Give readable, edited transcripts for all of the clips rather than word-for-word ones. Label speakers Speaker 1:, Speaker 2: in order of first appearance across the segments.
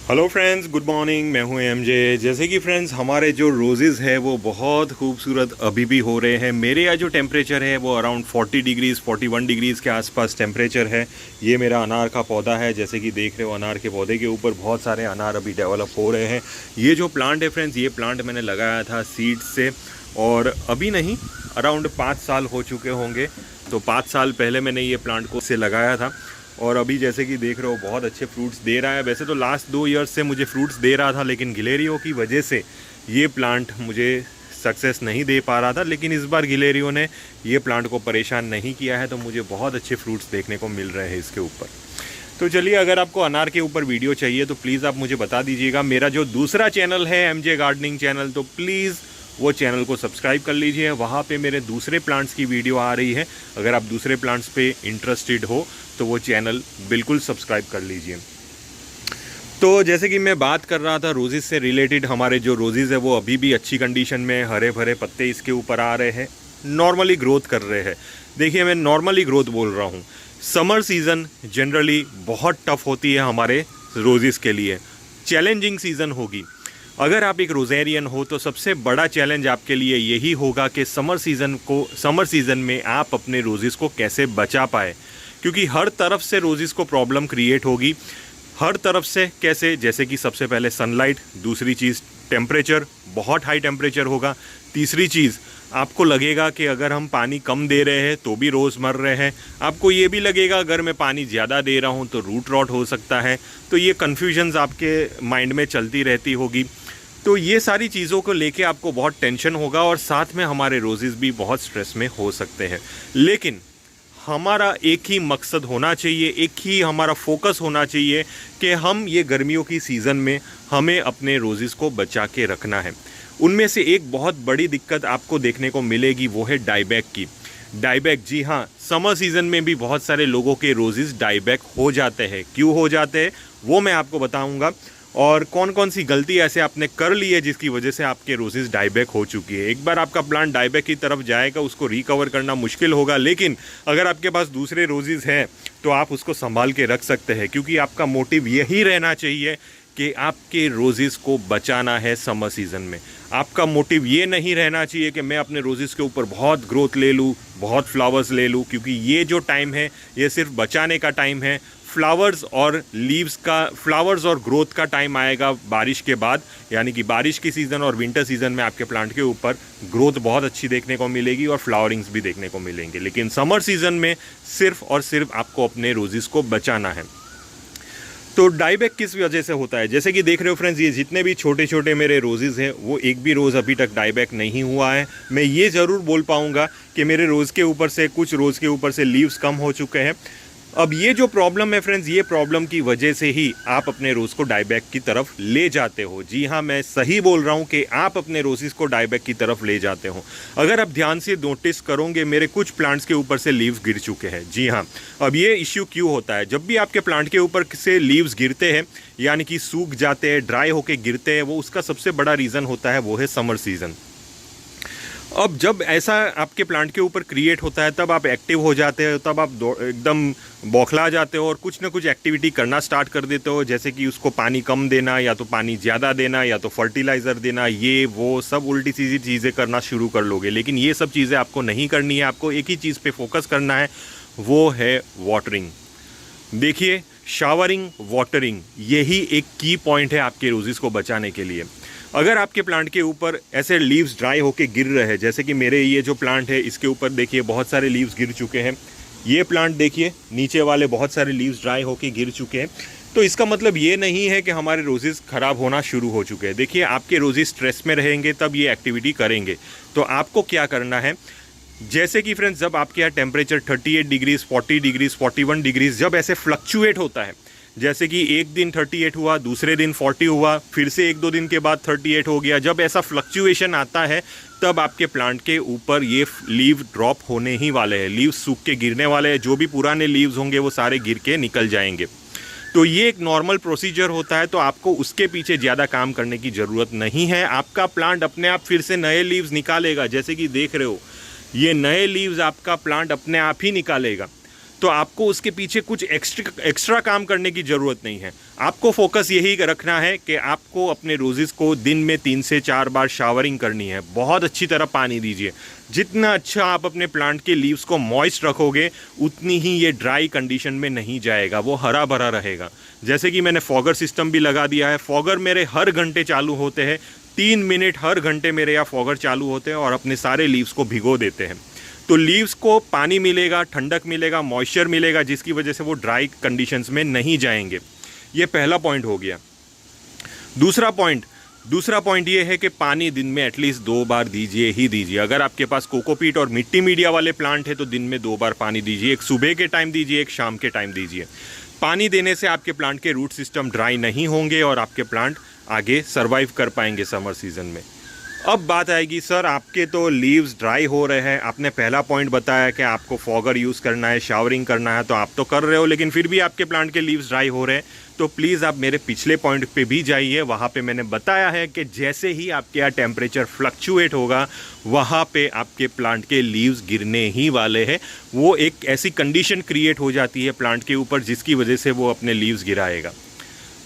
Speaker 1: Hello friends, good morning. मैं हूं MJ. जैसे कि फ्रेंड्स हमारे जो रोजेज़ है वो बहुत खूबसूरत अभी भी हो रहे हैं। मेरे यहाँ जो टेम्परेचर है वो अराउंड 40 डिग्रीज़ 41 डिग्रीज़ के आसपास टेम्परेचर है। ये मेरा अनार का पौधा है। जैसे कि देख रहे हो अनार के पौधे के ऊपर बहुत सारे अनार अभी डेवलप हो रहे हैं। ये जो प्लांट है फ्रेंड्स, ये प्लांट मैंने लगाया था सीड्स से, और अभी नहीं, अराउंड 5 साल हो चुके होंगे। तो 5 साल पहले मैंने ये प्लांट को से लगाया था, और अभी जैसे कि देख रहे हो बहुत अच्छे फ्रूट्स दे रहा है। वैसे तो लास्ट 2 ईयर्स से मुझे फ्रूट्स दे रहा था, लेकिन गिलेरियो की वजह से ये प्लांट मुझे सक्सेस नहीं दे पा रहा था। लेकिन इस बार गिलेरियो ने ये प्लांट को परेशान नहीं किया है, तो मुझे बहुत अच्छे फ्रूट्स देखने को मिल रहे हैं इसके ऊपर। तो चलिए, अगर आपको अनार के ऊपर वीडियो चाहिए तो प्लीज़ आप मुझे बता दीजिएगा। मेरा जो दूसरा चैनल है एमजे गार्डनिंग चैनल, तो प्लीज़ वो चैनल को सब्सक्राइब कर लीजिए। वहाँ पे मेरे दूसरे प्लांट्स की वीडियो आ रही है। अगर आप दूसरे प्लांट्स पे इंटरेस्टेड हो तो वो चैनल बिल्कुल सब्सक्राइब कर लीजिए। तो जैसे कि मैं बात कर रहा था रोजेज़ से रिलेटेड, हमारे जो रोजेज़ है वो अभी भी अच्छी कंडीशन में, हरे भरे पत्ते इसके ऊपर आ रहे हैं, नॉर्मली ग्रोथ कर रहे हैं। देखिए, मैं नॉर्मली ग्रोथ बोल रहा हूँ। समर सीज़न जनरली बहुत टफ होती है हमारे रोजेज़ के लिए, चैलेंजिंग सीज़न होगी। अगर आप एक रोजेरियन हो तो सबसे बड़ा चैलेंज आपके लिए यही होगा कि समर सीज़न में आप अपने रोजेज़ को कैसे बचा पाए, क्योंकि हर तरफ से रोजेज़ को प्रॉब्लम क्रिएट होगी। हर तरफ से कैसे? जैसे कि सबसे पहले सनलाइट, दूसरी चीज़ टेम्परेचर, बहुत हाई टेम्परेचर होगा। तीसरी चीज़, आपको लगेगा कि अगर हम पानी कम दे रहे हैं तो भी रोज़ मर रहे हैं। आपको ये भी लगेगा अगर मैं पानी ज़्यादा दे रहा हूँ तो रूट रॉट हो सकता है। तो ये कन्फ्यूजन्स आपके माइंड में चलती रहती होगी। तो ये सारी चीज़ों को लेके आपको बहुत टेंशन होगा, और साथ में हमारे रोजेज़ भी बहुत स्ट्रेस में हो सकते हैं। लेकिन हमारा एक ही मकसद होना चाहिए, एक ही हमारा फोकस होना चाहिए कि हम ये गर्मियों की सीज़न में हमें अपने रोजेज़ को बचा के रखना है। उनमें से एक बहुत बड़ी दिक्कत आपको देखने को मिलेगी, वो है डाईबैक की। डाईबैक, जी हाँ, समर सीज़न में भी बहुत सारे लोगों के रोजेज़ डाईबैक हो जाते हैं। क्यों हो जाते हैं वो मैं आपको बताऊंगा, और कौन कौन सी गलती ऐसे आपने कर ली है जिसकी वजह से आपके रोजेज़ डाईबैक हो चुकी है। एक बार आपका प्लांट डाईबैक की तरफ जाएगा, उसको रिकवर करना मुश्किल होगा। लेकिन अगर आपके पास दूसरे रोजेज़ हैं तो आप उसको संभाल के रख सकते हैं, क्योंकि आपका मोटिव यही रहना चाहिए कि आपके रोजेज़ को बचाना है समर सीज़न में। आपका मोटिव ये नहीं रहना चाहिए कि मैं अपने रोजेज़ के ऊपर बहुत ग्रोथ ले लूँ, बहुत फ्लावर्स ले लूँ, क्योंकि ये जो टाइम है ये सिर्फ बचाने का टाइम है। फ्लावर्स और ग्रोथ का टाइम आएगा बारिश के बाद, यानी कि बारिश की सीज़न और विंटर सीज़न में आपके प्लांट के ऊपर ग्रोथ बहुत अच्छी देखने को मिलेगी और फ्लावरिंग्स भी देखने को मिलेंगे। लेकिन समर सीज़न में सिर्फ और सिर्फ आपको अपने रोजेज़ को बचाना है। तो डाईबैक किस वजह से होता है? जैसे कि देख रहे हो फ्रेंड्स, ये जितने भी छोटे छोटे मेरे रोजेज़ हैं वो एक भी रोज़ अभी तक डाईबैक नहीं हुआ है। मैं ये ज़रूर बोल पाऊँगा कि मेरे रोज़ के ऊपर से, कुछ रोज़ के ऊपर से लीव्स कम हो चुके हैं। अब ये जो प्रॉब्लम है फ्रेंड्स, ये प्रॉब्लम की वजह से ही आप अपने रोज़ को डाईबैक की तरफ ले जाते हो। जी हाँ, मैं सही बोल रहा हूँ कि आप अपने रोजेज़ को डाईबैक की तरफ ले जाते हो। अगर आप ध्यान से नोटिस करोगे, मेरे कुछ प्लांट्स के ऊपर से लीव्स गिर चुके हैं। जी हाँ, अब ये इश्यू क्यों होता है? जब भी आपके प्लांट के ऊपर से लीव्स गिरते हैं, यानी कि सूख जाते हैं, ड्राई होके गिरते हैं, वो उसका सबसे बड़ा रीज़न होता है, वो है समर सीज़न। अब जब ऐसा आपके प्लांट के ऊपर क्रिएट होता है, तब आप एक्टिव हो जाते हो, तब आप एकदम बौखला जाते हो और कुछ ना कुछ एक्टिविटी करना स्टार्ट कर देते हो, जैसे कि उसको पानी कम देना, या तो पानी ज़्यादा देना, या तो फर्टिलाइज़र देना, ये वो सब उल्टी सीधी चीज़ें करना शुरू कर लोगे। लेकिन ये सब चीज़ें आपको नहीं करनी है। आपको एक ही चीज़ पे फोकस करना है, वो है वाटरिंग। देखिए, शावरिंग, वाटरिंग, यही एक की पॉइंट है आपके रोजेज़ को बचाने के लिए। अगर आपके प्लांट के ऊपर ऐसे लीव्स ड्राई होके गिर रहे हैं, जैसे कि मेरे ये जो प्लांट है इसके ऊपर देखिए बहुत सारे लीव्स गिर चुके हैं। ये प्लांट देखिए, नीचे वाले बहुत सारे लीव्स ड्राई होके गिर चुके हैं। तो इसका मतलब ये नहीं है कि हमारे रोजेज़ ख़राब होना शुरू हो चुके हैं। देखिए, आपके रोजेज़ स्ट्रेस में रहेंगे तब ये एक्टिविटी करेंगे। तो आपको क्या करना है, जैसे कि फ्रेंड्स, जब आपके यहाँ टेम्परेचर 38 डिग्रीज़ 40 डिग्रीज़ 41 डिग्रीज़ जब ऐसे फ्लक्चुएट होता है, जैसे कि एक दिन 38 हुआ, दूसरे दिन 40 हुआ, फिर से 1-2 दिन के बाद 38 हो गया, जब ऐसा फ्लक्चुएशन आता है तब आपके प्लांट के ऊपर ये लीव ड्रॉप होने ही वाले हैं, लीव सूख के गिरने वाले हैं। जो भी पुराने लीव्स होंगे वो सारे गिर के निकल जाएंगे। तो ये एक नॉर्मल प्रोसीजर होता है, तो आपको उसके पीछे ज़्यादा काम करने की ज़रूरत नहीं है। आपका प्लांट अपने आप फिर से नए लीव्स निकालेगा। जैसे कि देख रहे हो, ये नए लीव्स आपका प्लांट अपने आप ही निकालेगा। तो आपको उसके पीछे कुछ एक्स्ट्रा काम करने की ज़रूरत नहीं है। आपको फोकस यही रखना है कि आपको अपने रोजेस को दिन में 3 से 4 बार शावरिंग करनी है। बहुत अच्छी तरह पानी दीजिए। जितना अच्छा आप अपने प्लांट के लीव्स को मॉइस्ट रखोगे उतनी ही ये ड्राई कंडीशन में नहीं जाएगा, वो हरा भरा रहेगा। जैसे कि मैंने फॉगर सिस्टम भी लगा दिया है। फॉगर मेरे हर घंटे चालू होते हैं, 3 मिनट हर घंटे मेरे यहाँ फॉगर चालू होते हैं और अपने सारे लीव्स को भिगो देते हैं। तो लीव्स को पानी मिलेगा, ठंडक मिलेगा, मॉइस्चर मिलेगा, जिसकी वजह से वो ड्राई कंडीशंस में नहीं जाएंगे। ये पहला पॉइंट हो गया। दूसरा पॉइंट ये है कि पानी दिन में एटलीस्ट 2 बार दीजिए ही दीजिए। अगर आपके पास कोकोपीट और मिट्टी मीडिया वाले प्लांट है तो दिन में 2 बार पानी दीजिए। एक सुबह के टाइम दीजिए, एक शाम के टाइम दीजिए। पानी देने से आपके प्लांट के रूट सिस्टम ड्राई नहीं होंगे और आपके प्लांट आगे सर्वाइव कर पाएंगे समर सीजन में। अब बात आएगी, सर आपके तो लीव्स ड्राई हो रहे हैं, आपने पहला पॉइंट बताया कि आपको फॉगर यूज़ करना है, शावरिंग करना है, तो आप तो कर रहे हो, लेकिन फिर भी आपके प्लांट के लीव्स ड्राई हो रहे हैं। तो प्लीज़ आप मेरे पिछले पॉइंट पे भी जाइए। वहाँ पे मैंने बताया है कि जैसे ही आपके यहाँ टेम्परेचर फ्लक्चुएट होगा वहाँ पे आपके प्लांट के लीव्स गिरने ही वाले हैं। वो एक ऐसी कंडीशन क्रिएट हो जाती है प्लांट के ऊपर जिसकी वजह से वो अपने लीव्स गिराएगा।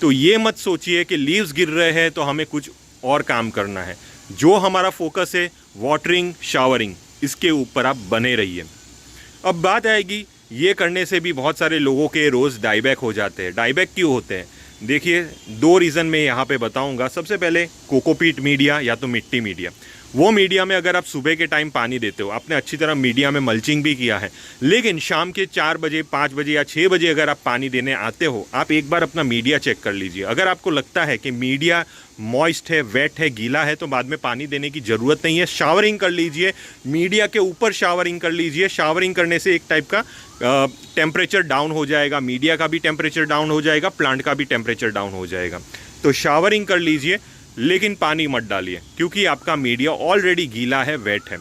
Speaker 1: तो ये मत सोचिए कि लीव्स गिर रहे हैं तो हमें कुछ और काम करना है। जो हमारा फोकस है वाटरिंग, शावरिंग, इसके ऊपर आप बने रहिए। अब बात आएगी, ये करने से भी बहुत सारे लोगों के रोज़ डाईबैक हो जाते हैं। डाईबैक क्यों होते हैं? देखिए 2 रीज़न मैं यहाँ पे बताऊँगा। सबसे पहले कोकोपीट मीडिया या तो मिट्टी मीडिया। वो मीडिया में अगर आप सुबह के टाइम पानी देते हो, आपने अच्छी तरह मीडिया में मल्चिंग भी किया है, लेकिन शाम के 4 बजे, 5 बजे या 6 बजे अगर आप पानी देने आते हो, आप एक बार अपना मीडिया चेक कर लीजिए। अगर आपको लगता है कि मीडिया मॉइस्ट है, वेट है, गीला है, तो बाद में पानी देने की ज़रूरत नहीं है। शावरिंग कर लीजिए, मीडिया के ऊपर शावरिंग कर लीजिए। शावरिंग करने से एक टाइप का टेम्परेचर डाउन हो जाएगा, मीडिया का भी टेम्परेचर डाउन हो जाएगा, प्लांट का भी टेम्परेचर डाउन हो जाएगा। तो शावरिंग कर लीजिए, लेकिन पानी मत डालिए क्योंकि आपका मीडिया ऑलरेडी गीला है, वेट है।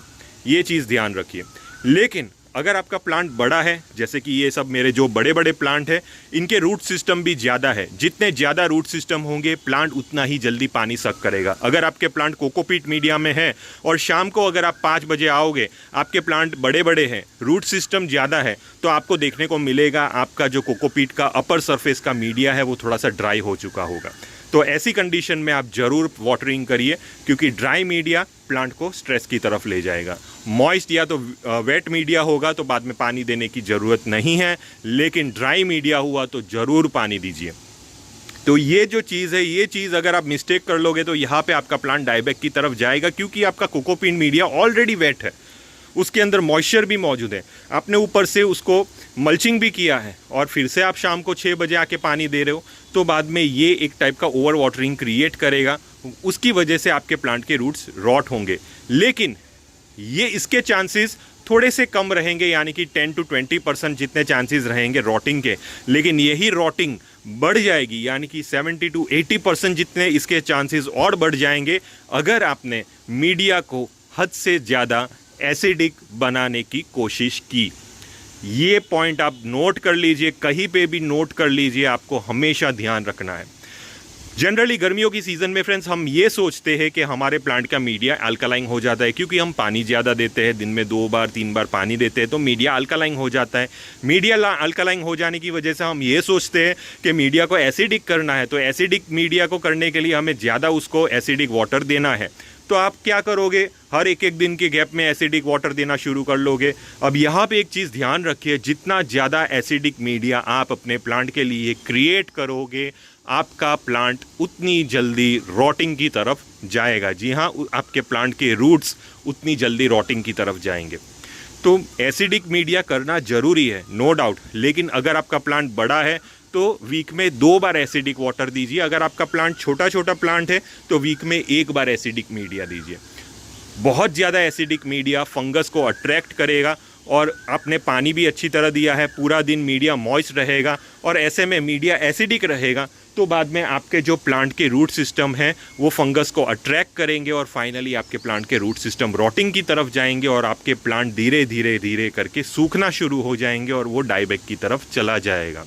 Speaker 1: ये चीज़ ध्यान रखिए। लेकिन अगर आपका प्लांट बड़ा है, जैसे कि ये सब मेरे जो बड़े बड़े प्लांट है, इनके रूट सिस्टम भी ज़्यादा है। जितने ज़्यादा रूट सिस्टम होंगे प्लांट उतना ही जल्दी पानी सक करेगा। अगर आपके प्लांट कोकोपीट मीडिया में है और शाम को अगर आप 5 बजे आओगे, आपके प्लांट बड़े बड़े हैं, रूट सिस्टम ज़्यादा है, तो आपको देखने को मिलेगा आपका जो कोकोपीट का अपर सरफेस का मीडिया है वो थोड़ा सा ड्राई हो चुका होगा। तो ऐसी कंडीशन में आप ज़रूर वाटरिंग करिए क्योंकि ड्राई मीडिया प्लांट को स्ट्रेस की तरफ ले जाएगा। मॉइस्ट या तो वेट मीडिया होगा तो बाद में पानी देने की ज़रूरत नहीं है, लेकिन ड्राई मीडिया हुआ तो ज़रूर पानी दीजिए। तो ये जो चीज़ है, ये चीज़ अगर आप मिस्टेक कर लोगे तो यहाँ पे आपका प्लांट डाईबैक की तरफ जाएगा क्योंकि आपका कोकोपीट मीडिया ऑलरेडी वेट है, उसके अंदर मॉइस्चर भी मौजूद है, आपने ऊपर से उसको मल्चिंग भी किया है और फिर से आप शाम को 6 बजे आके पानी दे रहे हो, तो बाद में ये एक टाइप का ओवर वाटरिंग क्रिएट करेगा। उसकी वजह से आपके प्लांट के रूट्स रॉट होंगे। लेकिन ये इसके चांसेस थोड़े से कम रहेंगे, यानी कि 10 to 20% जितने चांसेस रहेंगे रॉटिंग के, लेकिन यही रॉटिंग बढ़ जाएगी, यानी कि 70 to 80% जितने इसके चांसेस और बढ़ जाएंगे अगर आपने मीडिया को हद से ज़्यादा एसिडिक बनाने की कोशिश की। ये पॉइंट आप नोट कर लीजिए, कहीं पे भी नोट कर लीजिए, आपको हमेशा ध्यान रखना है। जनरली गर्मियों की सीज़न में फ्रेंड्स हम ये सोचते हैं कि हमारे प्लांट का मीडिया अल्कलाइन हो जाता है क्योंकि हम पानी ज़्यादा देते हैं, दिन में 2 बार 3 बार पानी देते हैं तो मीडिया अल्कलाइन हो जाता है। मीडिया अल्कलाइन हो जाने की वजह से हम ये सोचते हैं कि मीडिया को एसिडिक करना है, तो एसिडिक मीडिया को करने के लिए हमें ज़्यादा उसको एसिडिक वाटर देना है। तो आप क्या करोगे, हर एक दिन के गैप में एसिडिक वाटर देना शुरू कर लोगे। अब यहाँ पे एक चीज़ ध्यान रखिए, जितना ज़्यादा एसिडिक मीडिया आप अपने प्लांट के लिए क्रिएट करोगे, आपका प्लांट उतनी जल्दी रॉटिंग की तरफ जाएगा। जी हाँ, आपके प्लांट के रूट्स उतनी जल्दी रॉटिंग की तरफ जाएंगे। तो एसिडिक मीडिया करना ज़रूरी है, नो डाउट, लेकिन अगर आपका प्लांट बड़ा है तो वीक में 2 बार एसिडिक वाटर दीजिए। अगर आपका प्लांट छोटा प्लांट है तो वीक में 1 बार एसिडिक मीडिया दीजिए। बहुत ज़्यादा एसिडिक मीडिया फंगस को अट्रैक्ट करेगा और आपने पानी भी अच्छी तरह दिया है, पूरा दिन मीडिया मॉइस्ट रहेगा और ऐसे में मीडिया एसिडिक रहेगा तो बाद में आपके जो प्लांट के रूट सिस्टम है वो फंगस को अट्रैक्ट करेंगे और फाइनली आपके प्लांट के रूट सिस्टम रॉटिंग की तरफ जाएंगे और आपके प्लांट धीरे धीरे करके सूखना शुरू हो जाएंगे और वो डाईबैक की तरफ चला जाएगा।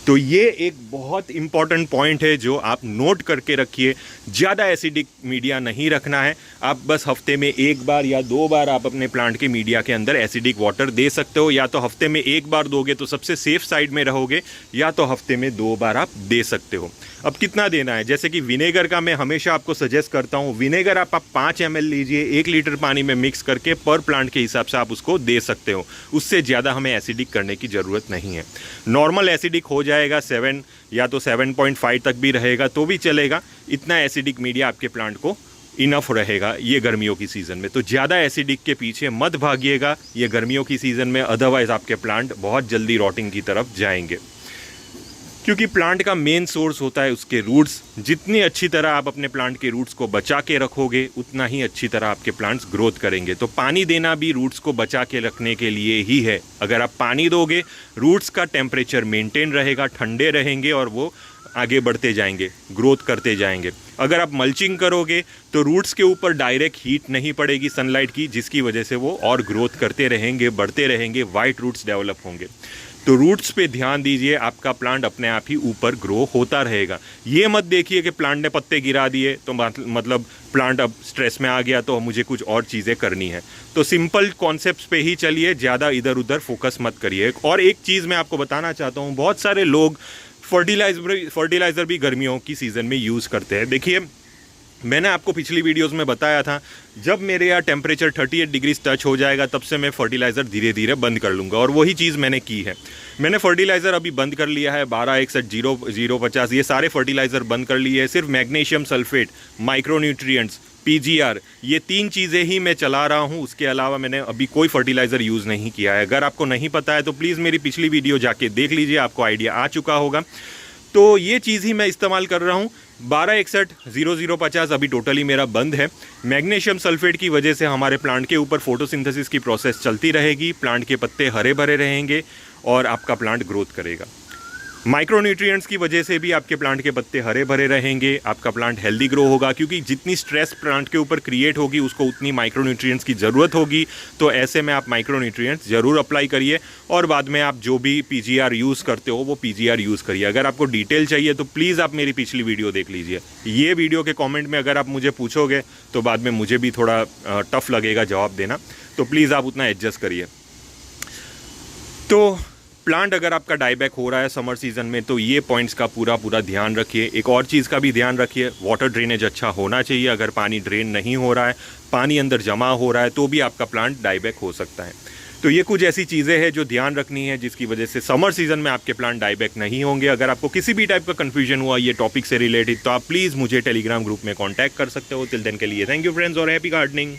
Speaker 1: तो ये एक बहुत इंपॉर्टेंट पॉइंट है जो आप नोट करके रखिए। ज़्यादा एसिडिक मीडिया नहीं रखना है। आप बस हफ्ते में 1 बार या 2 बार आप अपने प्लांट के मीडिया के अंदर एसिडिक वाटर दे सकते हो। या तो हफ्ते में 1 बार दोगे तो सबसे सेफ साइड में रहोगे, या तो हफ्ते में 2 बार आप दे सकते हो। अब कितना देना है, जैसे कि विनेगर का मैं हमेशा आपको सजेस्ट करता हूँ, विनेगर आप 5 ml लीजिए, 1 लीटर पानी में मिक्स करके पर प्लांट के हिसाब से आप उसको दे सकते हो। उससे ज़्यादा हमें एसिडिक करने की ज़रूरत नहीं है। नॉर्मल एसिडिक हो जाएगा 7 या तो 7.5 तक भी रहेगा तो भी चलेगा। इतना एसिडिक मीडिया आपके प्लांट को इनफ रहेगा ये गर्मियों की सीज़न में। तो ज़्यादा एसिडिक के पीछे मत भागिएगा ये गर्मियों की सीज़न में, अदरवाइज़ आपके प्लांट बहुत जल्दी रॉटिंग की तरफ जाएंगे। क्योंकि प्लांट का मेन सोर्स होता है उसके रूट्स। जितनी अच्छी तरह आप अपने प्लांट के रूट्स को बचा के रखोगे उतना ही अच्छी तरह आपके प्लांट्स ग्रोथ करेंगे। तो पानी देना भी रूट्स को बचा के रखने के लिए ही है। अगर आप पानी दोगे, रूट्स का टेम्परेचर मेंटेन रहेगा, ठंडे रहेंगे और वो आगे बढ़ते जाएंगे, ग्रोथ करते जाएंगे। अगर आप मल्चिंग करोगे तो रूट्स के ऊपर डायरेक्ट हीट नहीं पड़ेगी सनलाइट की, जिसकी वजह से वो और ग्रोथ करते रहेंगे, बढ़ते रहेंगे, वाइट रूट्स डेवलप होंगे। तो रूट्स पे ध्यान दीजिए, आपका प्लांट अपने आप ही ऊपर ग्रो होता रहेगा। ये मत देखिए कि प्लांट ने पत्ते गिरा दिए तो मतलब प्लांट अब स्ट्रेस में आ गया तो मुझे कुछ और चीज़ें करनी है। तो सिंपल कॉन्सेप्ट्स पे ही चलिए, ज़्यादा इधर उधर फोकस मत करिए। और एक चीज़ मैं आपको बताना चाहता हूँ, बहुत सारे लोग फर्टिलाइज़र भी गर्मियों की सीज़न में यूज़ करते हैं। देखिए, मैंने आपको पिछली वीडियोस में बताया था, जब मेरे यहाँ टेम्परेचर 38 डिग्रीज टच हो जाएगा तब से मैं फर्टिलाइज़र धीरे धीरे बंद कर लूँगा। और वही चीज़ मैंने की है। मैंने फर्टिलाइज़र अभी बंद कर लिया है, 1261 ये सारे फर्टिलाइज़र बंद कर लिए हैं। सिर्फ मैग्नीशियम सल्फेट, माइक्रोन्यूट्रिएंट्स, PGR, ये 3 चीज़ें ही मैं चला रहा हूँ। उसके अलावा मैंने अभी कोई फर्टिलाइज़र यूज़ नहीं किया है। अगर आपको नहीं पता है तो प्लीज़ मेरी पिछली वीडियो जाके देख लीजिए, आपको आइडिया आ चुका होगा। तो ये चीज़ ही मैं इस्तेमाल कर रहा हूँ। 1261 अभी टोटली मेरा बंद है। मैग्नीशियम सल्फेट की वजह से हमारे प्लांट के ऊपर फोटोसिंथेसिस की प्रोसेस चलती रहेगी, प्लांट के पत्ते हरे भरे रहेंगे और आपका प्लांट ग्रोथ करेगा। माइक्रोन्यूट्रिएंट्स की वजह से भी आपके प्लांट के पत्ते हरे भरे रहेंगे, आपका प्लांट हेल्दी ग्रो होगा। क्योंकि जितनी स्ट्रेस प्लांट के ऊपर क्रिएट होगी उसको उतनी माइक्रोन्यूट्रिएंट्स की ज़रूरत होगी। तो ऐसे में आप माइक्रोन्यूट्रिएंट्स ज़रूर अप्लाई करिए। और बाद में आप जो भी PGR यूज़ करते हो वो PGR यूज़ करिए। अगर आपको डिटेल चाहिए तो प्लीज़ आप मेरी पिछली वीडियो देख लीजिए। ये वीडियो के कॉमेंट में अगर आप मुझे पूछोगे तो बाद में मुझे भी थोड़ा टफ लगेगा जवाब देना, तो प्लीज़ आप उतना एडजस्ट करिए। तो प्लांट अगर आपका डाईबैक हो रहा है समर सीज़न में तो ये पॉइंट्स का पूरा ध्यान रखिए। एक और चीज़ का भी ध्यान रखिए, वाटर ड्रेनेज अच्छा होना चाहिए। अगर पानी ड्रेन नहीं हो रहा है, पानी अंदर जमा हो रहा है, तो भी आपका प्लांट डाईबैक हो सकता है। तो ये कुछ ऐसी चीज़ें हैं जो ध्यान रखनी है, जिसकी वजह से समर सीज़न में आपके प्लांट डाईबैक नहीं होंगे। अगर आपको किसी भी टाइप का कन्फ्यूजन हुआ ये टॉपिक से रिलेटेड तो आप प्लीज़ मुझे टेलीग्राम ग्रुप में कॉन्टैक्ट कर सकते हो। टिल देन के लिए थैंक यू फ्रेंड्स और हैप्पी गार्डनिंग।